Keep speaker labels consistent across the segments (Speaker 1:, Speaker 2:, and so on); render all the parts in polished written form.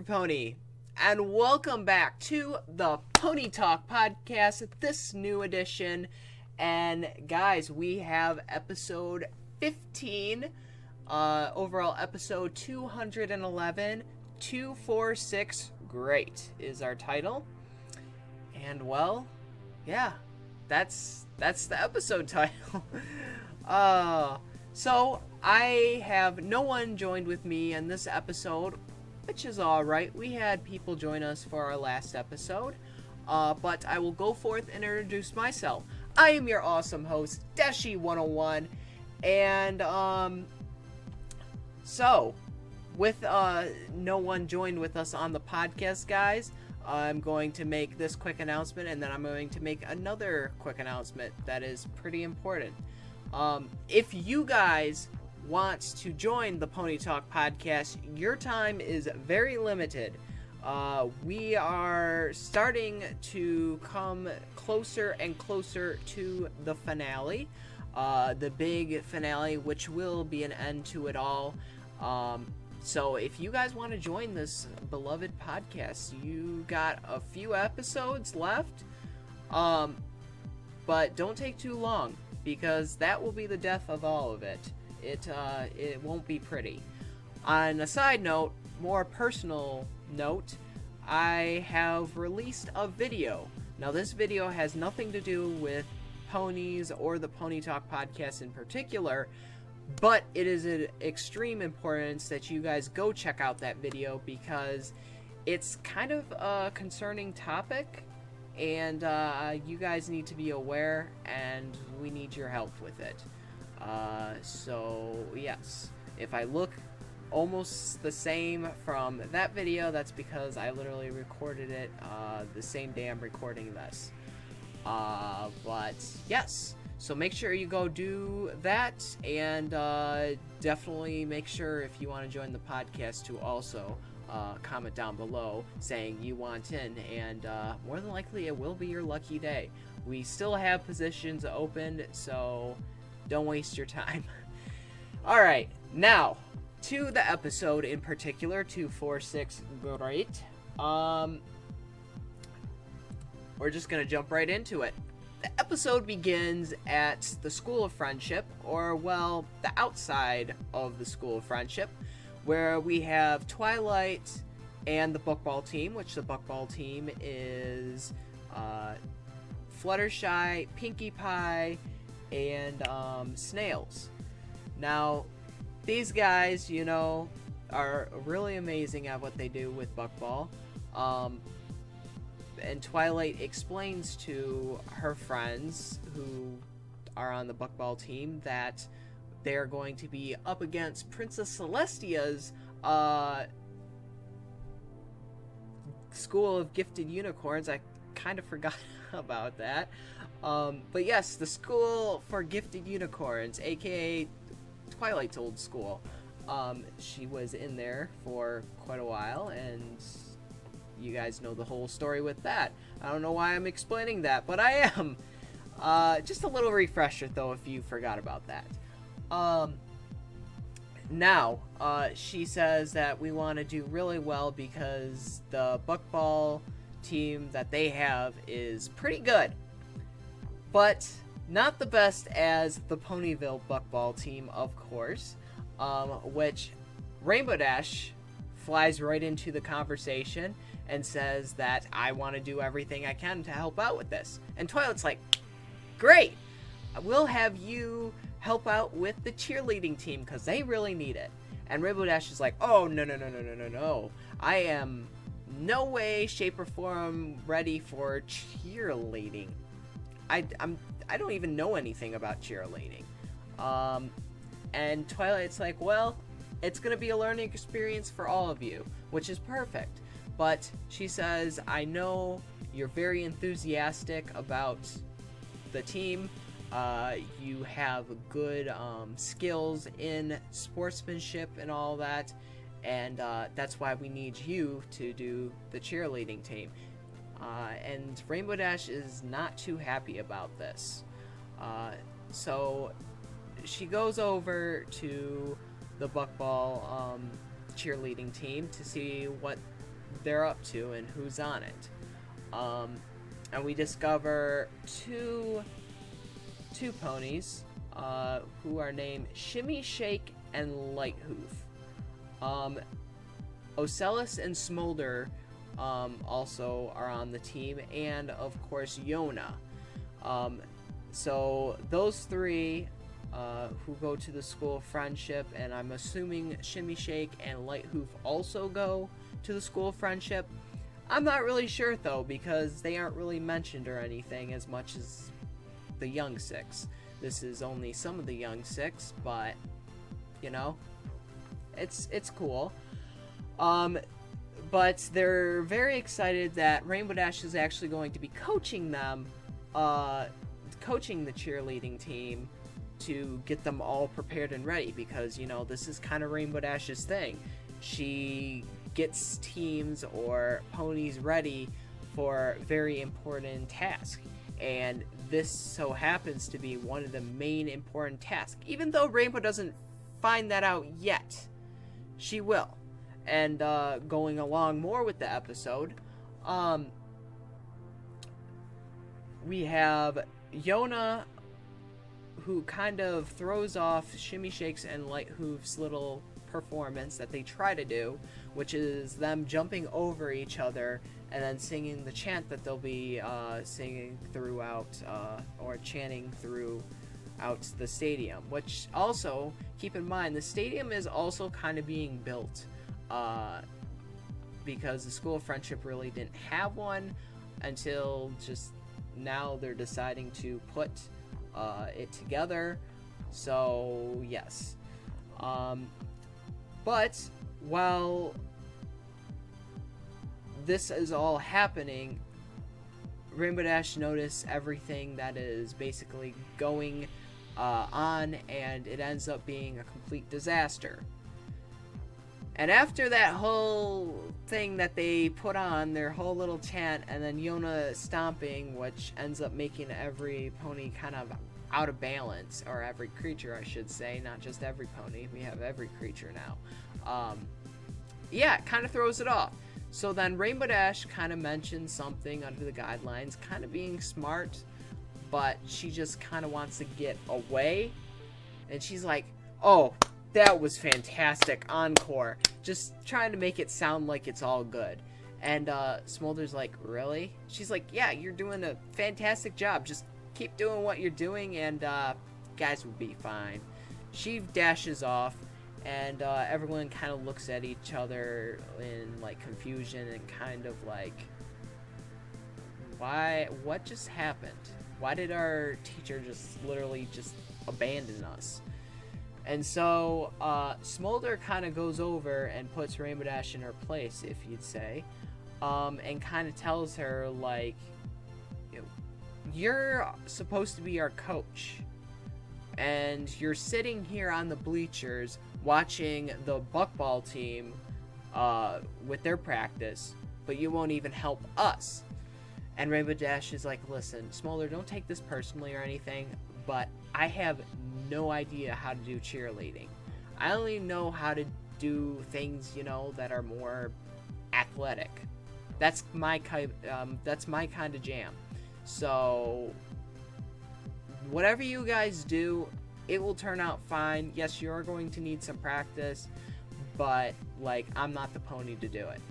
Speaker 1: Pony, and welcome back to the Pony Talk podcast, this new edition. And guys, we have episode 15, overall episode 211, 246, great is our title. And well, yeah, that's the episode title. So I have no one joined with me in this episode, which is alright. We had people join us for our last episode, but I will go forth and introduce myself. I am your awesome host, Deshi101, and so with no one joined with us on the podcast, guys, I'm going to make this quick announcement, and then I'm going to make another quick announcement that is pretty important. If you guys want to join the Pony Talk podcast, your time is very limited. We are starting to come closer and closer to the finale, the big finale, which will be an end to it all. So if you guys want to join this beloved podcast, you got a few episodes left, but don't take too long, because that will be the death of all of it. It won't be pretty. On a side note, more personal note, I have released a video. Now this video has nothing to do with ponies or the Pony Talk podcast in particular, but it is an extreme importance that you guys go check out that video, because it's kind of a concerning topic, and you guys need to be aware, and we need your help with it. So yes, if I look almost the same from that video, that's because I literally recorded it the same day I'm recording this. But yes, so make sure you go do that, and definitely make sure, if you want to join the podcast, to also comment down below saying you want in, and more than likely it will be your lucky day. We still have positions open, so don't waste your time. Alright, now to the episode in particular, 246, great. We're just gonna jump right into it. The episode begins at the School of Friendship, or well, the outside of the School of Friendship, where we have Twilight and the Bookball team, which the Bookball team is Fluttershy, Pinkie Pie, and Snails. Now, these guys, you know, are really amazing at what they do with Buckball. And Twilight explains to her friends who are on the Buckball team that they're going to be up against Princess Celestia's School of Gifted Unicorns. I kind of forgot about that. But yes, the School for Gifted Unicorns, aka Twilight's old school. She was in there for quite a while, and you guys know the whole story with that. I don't know why I'm explaining that, but I am. Just a little refresher, though, if you forgot about that. Now, she says that we want to do really well because the Buckball team that they have is pretty good, but not the best as the Ponyville Buckball team, of course, which Rainbow Dash flies right into the conversation and says that I want to do everything I can to help out with this. And Twilight's like, great, we'll have you help out with the cheerleading team because they really need it. And Rainbow Dash is like, oh, no. I am no way, shape, or form ready for cheerleading. I don't even know anything about cheerleading. And Twilight's like, well, it's going to be a learning experience for all of you, which is perfect. But she says, I know you're very enthusiastic about the team. You have good skills in sportsmanship and all that. And that's why we need you to do the cheerleading team. And Rainbow Dash is not too happy about this. So she goes over to the Buckball cheerleading team to see what they're up to and who's on it. And we discover two ponies who are named Shimmy Shake and Light Hoof. Ocellus and Smolder also are on the team, and of course Yona. So those three who go to the School of Friendship, and I'm assuming Shimmy Shake and Light Hoof also go to the School of Friendship. I'm not really sure though, because they aren't really mentioned or anything as much as the Young Six. This is only some of the Young Six, but you know, it's cool. But they're very excited that Rainbow Dash is actually going to be coaching them, coaching the cheerleading team to get them all prepared and ready, because, you know, this is kind of Rainbow Dash's thing. She gets teams or ponies ready for very important tasks, and this so happens to be one of the main important tasks. Even though Rainbow doesn't find that out yet, she will. And going along more with the episode, we have Yona, who kind of throws off Shimmy Shake's and Light Hoof's little performance that they try to do, which is them jumping over each other and then singing the chant that they'll be singing throughout, or chanting throughout the stadium. Which also, keep in mind, the stadium is also kind of being built, because the School of Friendship really didn't have one until just now. They're deciding to put it together. So yes, but while this is all happening, Rainbow Dash notice everything that is basically going on, and it ends up being a complete disaster. And after that whole thing that they put on, their whole little chant, and then Yona stomping, which ends up making every pony kind of out of balance, or every creature, I should say, not just every pony. We have every creature now. Yeah, it kind of throws it off. So then Rainbow Dash kind of mentions something under the guidelines, kind of being smart, but she just kind of wants to get away. And she's like, oh, that was fantastic, encore. Just trying to make it sound like it's all good. And Smolder's like, really? She's like, yeah, you're doing a fantastic job. Just keep doing what you're doing, and guys will be fine. She dashes off, and everyone kind of looks at each other in like confusion and kind of like, what just happened? Why did our teacher just literally just abandon us? And so Smolder kind of goes over and puts Rainbow Dash in her place, if you'd say, and kind of tells her, like, you're supposed to be our coach, and you're sitting here on the bleachers watching the buckball team with their practice, but you won't even help us. And Rainbow Dash is like, listen, Smolder, don't take this personally or anything, but I have no idea how to do cheerleading. I only know how to do things, you know, that are more athletic. That's my kind of jam. So whatever you guys do, it will turn out fine. Yes, you are going to need some practice, but like, I'm not the pony to do it.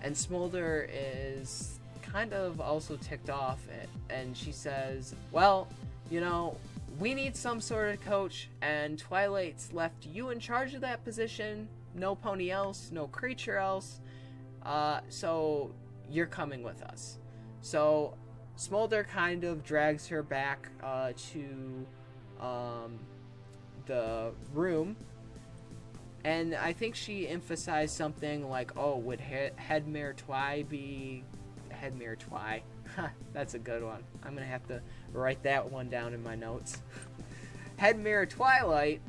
Speaker 1: And Smolder is kind of also ticked off, and she says, well, you know, we need some sort of coach, and Twilight's left you in charge of that position. No pony else, no creature else. So you're coming with us. So Smolder kind of drags her back to the room, and I think she emphasized something like, oh, would Headmare Twi be... Headmare Twi. That's a good one. I'm going to have to write that one down in my notes. Headmare Twilight,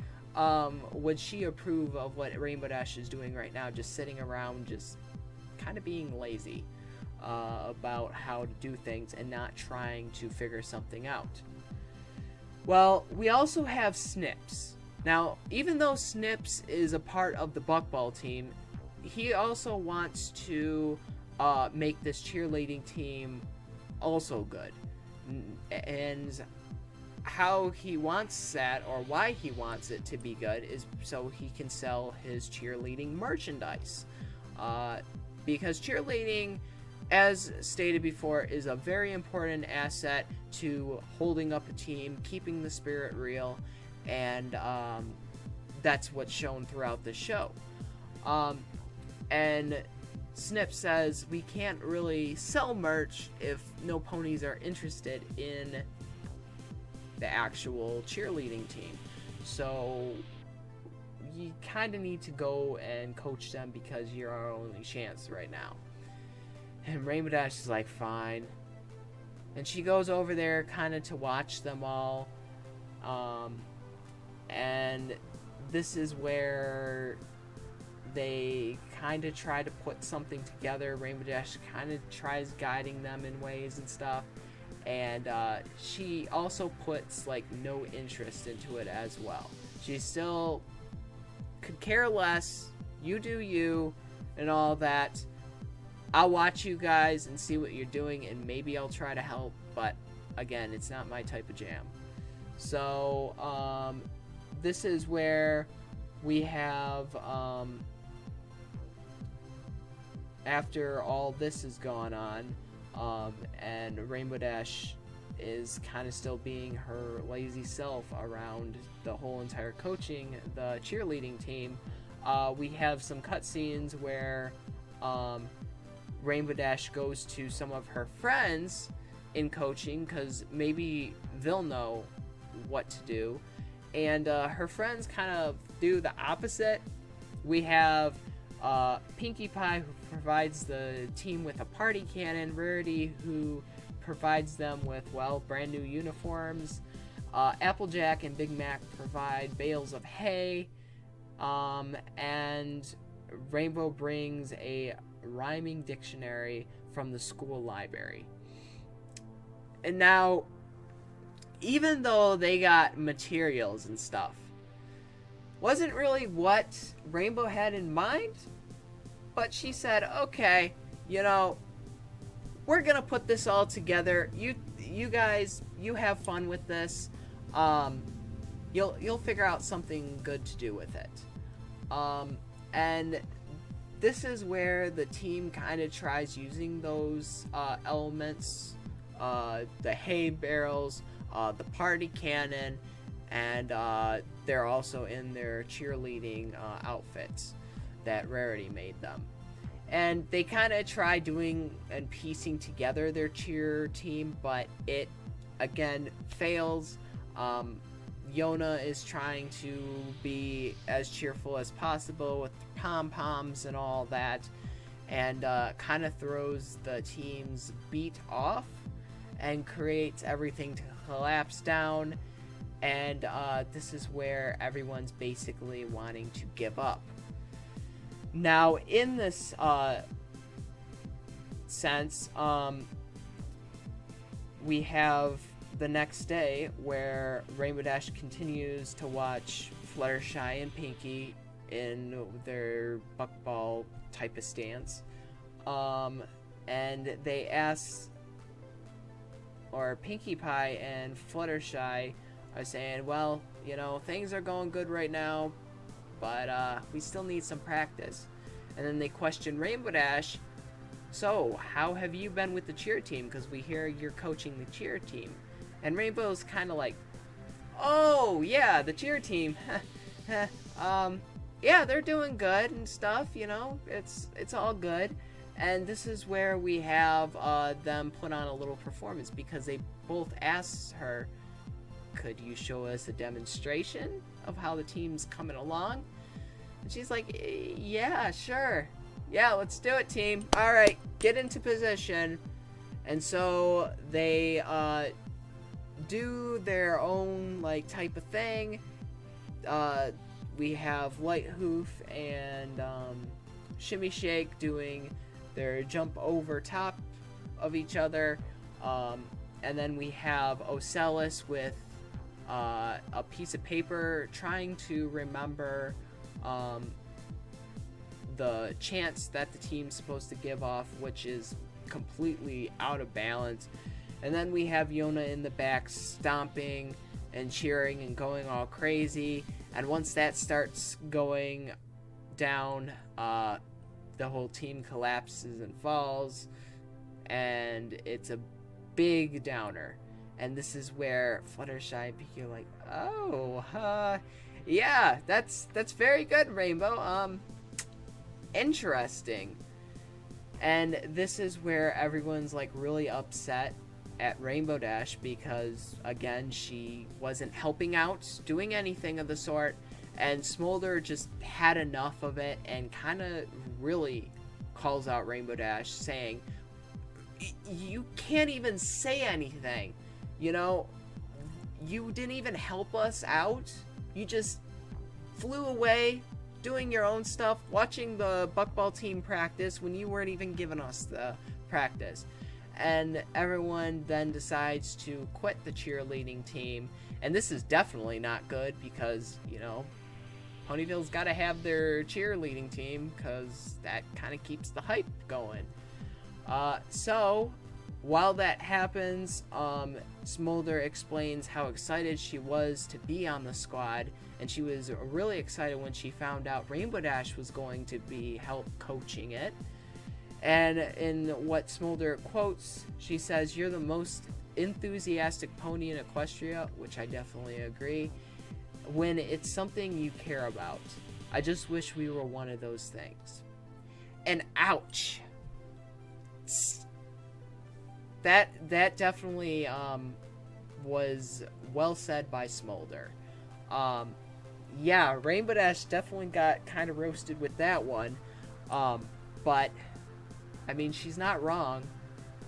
Speaker 1: would she approve of what Rainbow Dash is doing right now, just sitting around, just kind of being lazy about how to do things and not trying to figure something out? Well, we also have Snips. Now, even though Snips is a part of the buckball team, he also wants to make this cheerleading team also good. And how he wants that, or why he wants it to be good, is so he can sell his cheerleading merchandise. Because cheerleading, as stated before, is a very important asset to holding up a team, keeping the spirit real, and that's what's shown throughout the show. And Snip says we can't really sell merch if no ponies are interested in the actual cheerleading team. So you kind of need to go and coach them because you're our only chance right now. And Rainbow Dash is like, fine. And she goes over there kind of to watch them all. And this is where they kind of try to put something together. Rainbow Dash kind of tries guiding them in ways and stuff. And she also puts like no interest into it as well. She still could care less. You do you and all that. I'll watch you guys and see what you're doing, and maybe I'll try to help, but again, it's not my type of jam. So this is where we have after all this has gone on, and Rainbow Dash is kind of still being her lazy self around the whole entire coaching the cheerleading team. We have some cutscenes where Rainbow Dash goes to some of her friends in coaching because maybe they'll know what to do, and her friends kind of do the opposite. We have Pinkie Pie, who provides the team with a party cannon, Rarity, who provides them with, well, brand new uniforms, Applejack and Big Mac provide bales of hay, and Rainbow brings a rhyming dictionary from the school library. And now, even though they got materials and stuff, wasn't really what Rainbow had in mind, but she said, okay, you know, we're gonna put this all together. You guys, you have fun with this. You'll figure out something good to do with it. And this is where the team kind of tries using those elements, the hay barrels, the party cannon, and they're also in their cheerleading outfits that Rarity made them. And they kind of try doing and piecing together their cheer team, but it, again, fails. Yona is trying to be as cheerful as possible with pom-poms and all that, and kind of throws the team's beat off and creates everything to collapse down, and this is where everyone's basically wanting to give up. Now, in this sense, we have the next day where Rainbow Dash continues to watch Fluttershy and Pinkie in their buckball type of stance, and they ask, or Pinkie Pie and Fluttershy are saying, well, you know, things are going good right now, but we still need some practice. And then they question Rainbow Dash, so how have you been with the cheer team, because we hear you're coaching the cheer team. And Rainbow's kind of like, oh yeah, the cheer team. Yeah, they're doing good and stuff, you know, it's all good. And this is where we have them put on a little performance, because they both asked her, could you show us a demonstration of how the team's coming along? And she's like, yeah, sure. Yeah, let's do it, team. All right, get into position. And so they do their own like type of thing. We have Light Hoof and Shimmy Shake doing their jump over top of each other, and then we have Ocellus with a piece of paper trying to remember the chants that the team's supposed to give off, which is completely out of balance. And then we have Yona in the back stomping and cheering and going all crazy. And once that starts going down, the whole team collapses and falls. And it's a big downer. And this is where Fluttershy and Pikachu are like, oh, yeah, that's very good, Rainbow. Interesting. And this is where everyone's like really upset at Rainbow Dash because, again, she wasn't helping out, doing anything of the sort, and Smolder just had enough of it and kind of really calls out Rainbow Dash, saying, you can't even say anything, you know, you didn't even help us out, you just flew away, doing your own stuff, watching the Buckball team practice when you weren't even giving us the practice. And everyone then decides to quit the cheerleading team. And this is definitely not good because, you know, Ponyville's got to have their cheerleading team because that kind of keeps the hype going. So, while that happens, Smolder explains how excited she was to be on the squad. And she was really excited when she found out Rainbow Dash was going to be help coaching it. And in what Smolder quotes, she says, "You're the most enthusiastic pony in Equestria," which I definitely agree, "when it's something you care about. I just wish we were one of those things." And ouch. That definitely was well said by Smolder. Yeah, Rainbow Dash definitely got kind of roasted with that one. But I mean, she's not wrong.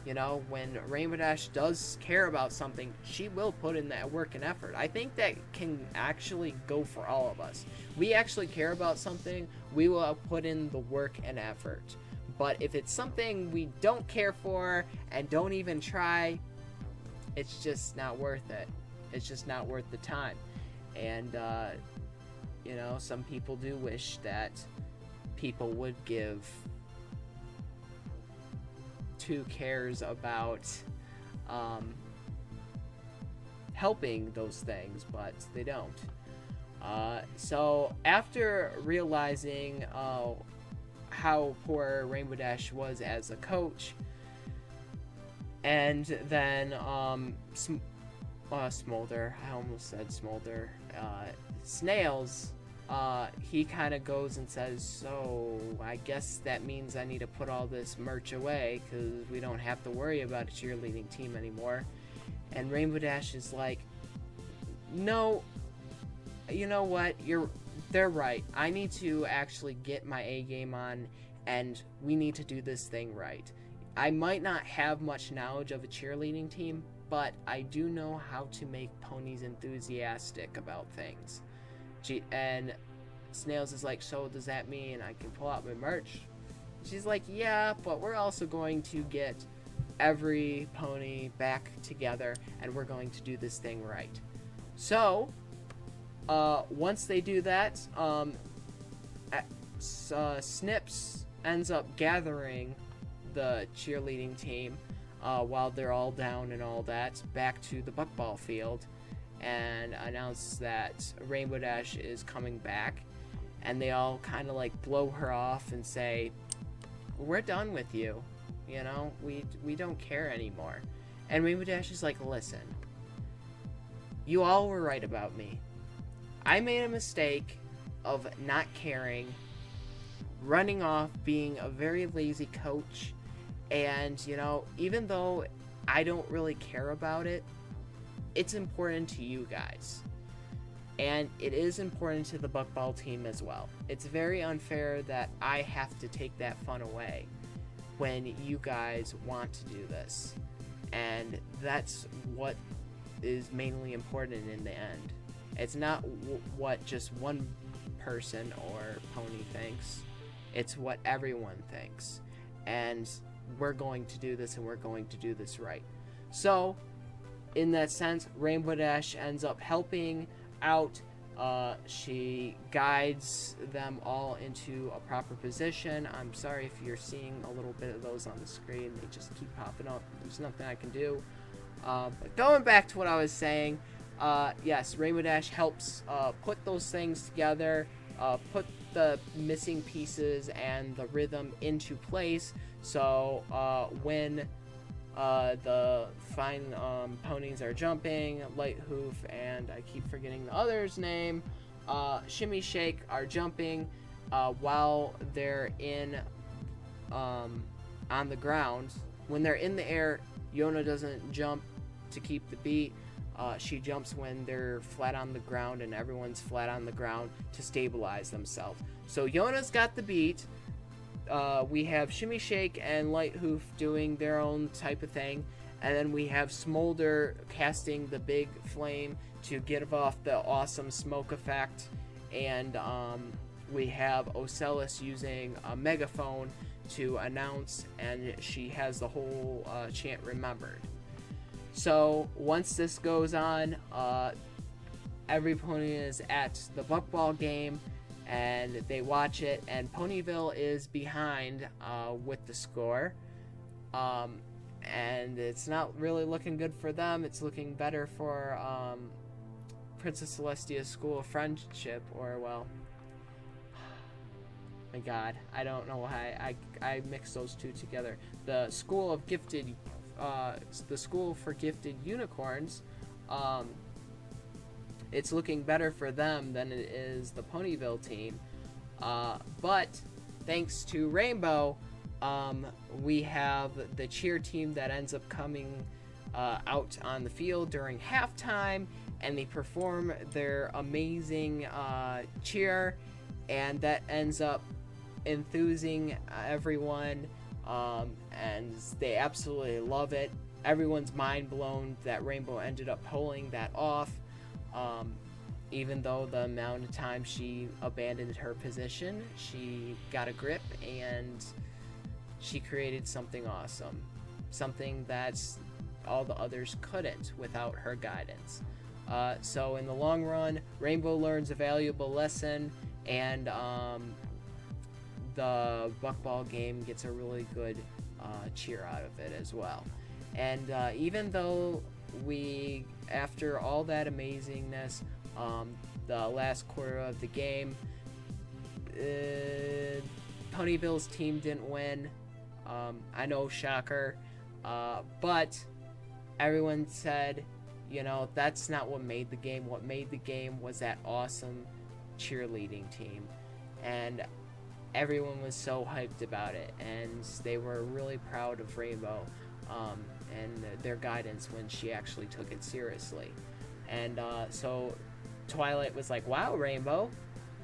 Speaker 1: You know, when Rainbow Dash does care about something, she will put in that work and effort. I think that can actually go for all of us. We actually care about something, we will put in the work and effort. But if it's something we don't care for and don't even try, it's just not worth it. It's just not worth the time. And, you know, some people do wish that people would give two cares about helping those things, but they don't. So after realizing how poor Rainbow Dash was as a coach, and then Smolder, I almost said Smolder, Snails, he kind of goes and says, "So I guess that means I need to put all this merch away because we don't have to worry about a cheerleading team anymore." And Rainbow Dash is like, "No, you know what? They're right. I need to actually get my A game on, and we need to do this thing right. I might not have much knowledge of a cheerleading team, but I do know how to make ponies enthusiastic about things." And Snails is like, "So does that mean I can pull out my merch?" She's like, "Yeah, but we're also going to get every pony back together, and we're going to do this thing right." So, once they do that, Snips ends up gathering the cheerleading team while they're all down and all that back to the Buckball field, and announce that Rainbow Dash is coming back, and they all kind of like blow her off and say, "We're done with you, you know, we don't care anymore." And Rainbow Dash is like, "Listen, you all were right about me. I made a mistake of not caring, running off, being a very lazy coach, and, you know, even though I don't really care about it, it's important to you guys. And it is important to the Buckball team as well. It's very unfair that I have to take that fun away when you guys want to do this. And that's what is mainly important in the end. It's not what just one person or pony thinks. It's what everyone thinks. And we're going to do this, and we're going to do this right." So, in that sense, Rainbow Dash ends up helping out She guides them all into a proper position. I'm sorry if you're seeing a little bit of those on the screen. They just keep popping up. There's nothing I can do. But going back to what I was saying, yes, Rainbow Dash helps put those things together, put the missing pieces and the rhythm into place. So when the fine ponies are jumping, Light Hoof and I keep forgetting the other's name, Shimmy Shake are jumping while they're on the ground. When they're in the air, Yona doesn't jump to keep the beat. She jumps when they're flat on the ground and everyone's flat on the ground to stabilize themselves. So Yona's got the beat. We have Shimmy Shake and Light Hoof doing their own type of thing. And then we have Smolder casting the big flame to give off the awesome smoke effect. And we have Ocellus using a megaphone to announce, and she has the whole chant remembered. So once this goes on, every pony is at the buckball game, and they watch it, and Ponyville is behind with the score. And it's not really looking good for them. It's looking better for Princess Celestia's School of Friendship, or, well, my god, I don't know why I mix those two together. The School of Gifted, the School for Gifted Unicorns, it's looking better for them than it is the Ponyville team. But thanks to Rainbow, we have the cheer team that ends up coming out on the field during halftime, and they perform their amazing cheer, and that ends up enthusing everyone, and they absolutely love it. Everyone's mind blown that Rainbow ended up pulling that off, even though the amount of time she abandoned her position, she got a grip and she created something awesome, something that all the others couldn't without her guidance. So in the long run, Rainbow learns a valuable lesson, and the buckball game gets a really good cheer out of it as well. And even though after all that amazingness, the last quarter of the game, Ponyville's team didn't win. I know, shocker, but everyone said, that's not what made the game. What made the game was that awesome cheerleading team, and everyone was so hyped about it, and they were really proud of Rainbow and their guidance when she actually took it seriously. And so Twilight was like, wow, Rainbow,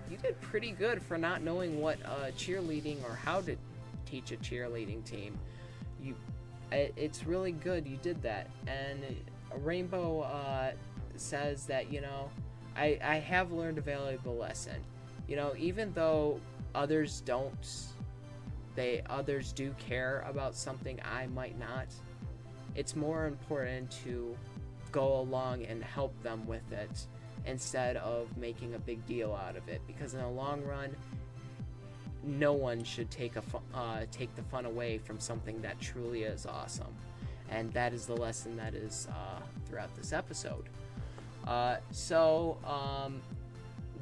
Speaker 1: you did pretty good for not knowing what cheerleading or how to teach a cheerleading team. It's really good you did that. And Rainbow says that, I have learned a valuable lesson. Even though others do care about something I might not, it's more important to go along and help them with it instead of making a big deal out of it, because in the long run, no one should take the fun away from something that truly is awesome. And that is the lesson that is throughout this episode.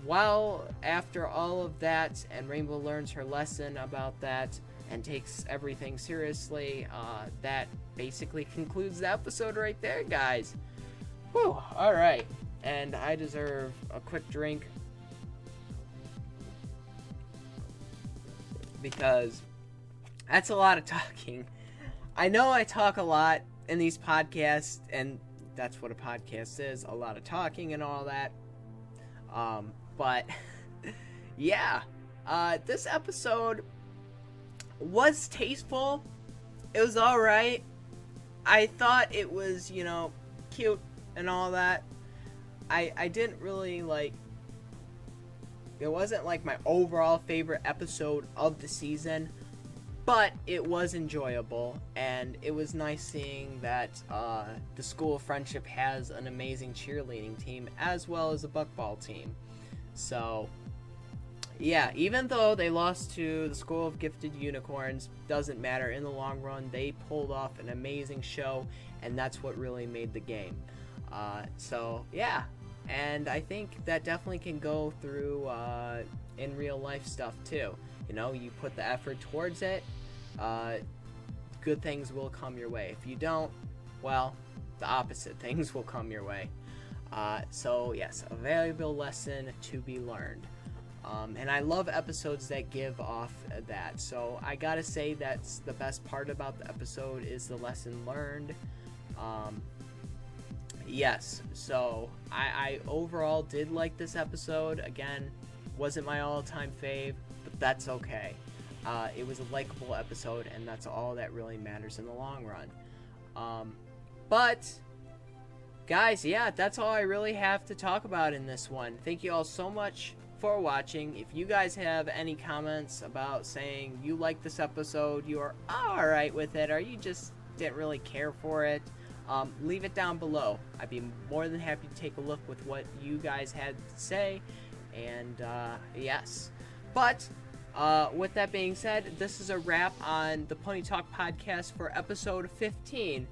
Speaker 1: While after all of that, and Rainbow learns her lesson about that and takes everything seriously, that basically concludes the episode right there, guys. Whew, alright. And I deserve a quick drink, because that's a lot of talking. I know I talk a lot in these podcasts, and that's what a podcast is, a lot of talking and all that. But yeah, this episode was tasteful. It was alright. I thought it was, cute and all that. I didn't really it wasn't like my overall favorite episode of the season, But it was enjoyable, and it was nice seeing that the School of Friendship has an amazing cheerleading team as well as a buckball team. So, yeah, even though they lost to the School of Gifted Unicorns, doesn't matter. In the long run, they pulled off an amazing show, and that's what really made the game. So, yeah, and I think that definitely can go through in real life stuff too. You know, you put the effort towards it, good things will come your way. If you don't, well, the opposite things will come your way. So yes, a valuable lesson to be learned. And I love episodes that give off that. So I gotta say that's the best part about the episode is the lesson learned. Yes, so I overall did like this episode. Again, wasn't my all-time fave, but that's okay. It was a likable episode, and that's all that really matters in the long run. But guys, yeah, that's all I really have to talk about in this one. Thank you all so much for watching. If you guys have any comments about saying you like this episode, you are alright with it, or you just didn't really care for it, leave it down below. I'd be more than happy to take a look with what you guys had to say. And yes, but with that being said, this is a wrap on the Pony Talk podcast for episode 15.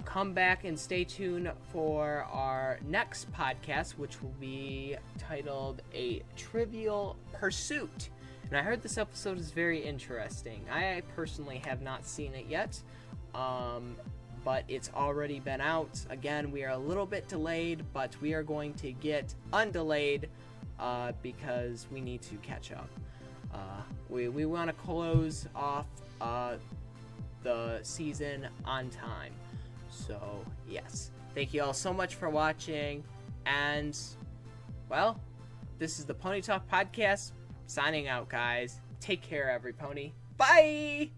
Speaker 1: Come back and stay tuned for our next podcast, which will be titled A Trivial Pursuit. And I heard this episode is very interesting. I personally have not seen it yet, but it's already been out. Again, we are a little bit delayed, but we are going to get undelayed because we need to catch up. We want to close off the season on time. So, yes. Thank you all so much for watching. And, well, this is the Pony Talk Podcast. Signing out, guys. Take care, every pony. Bye!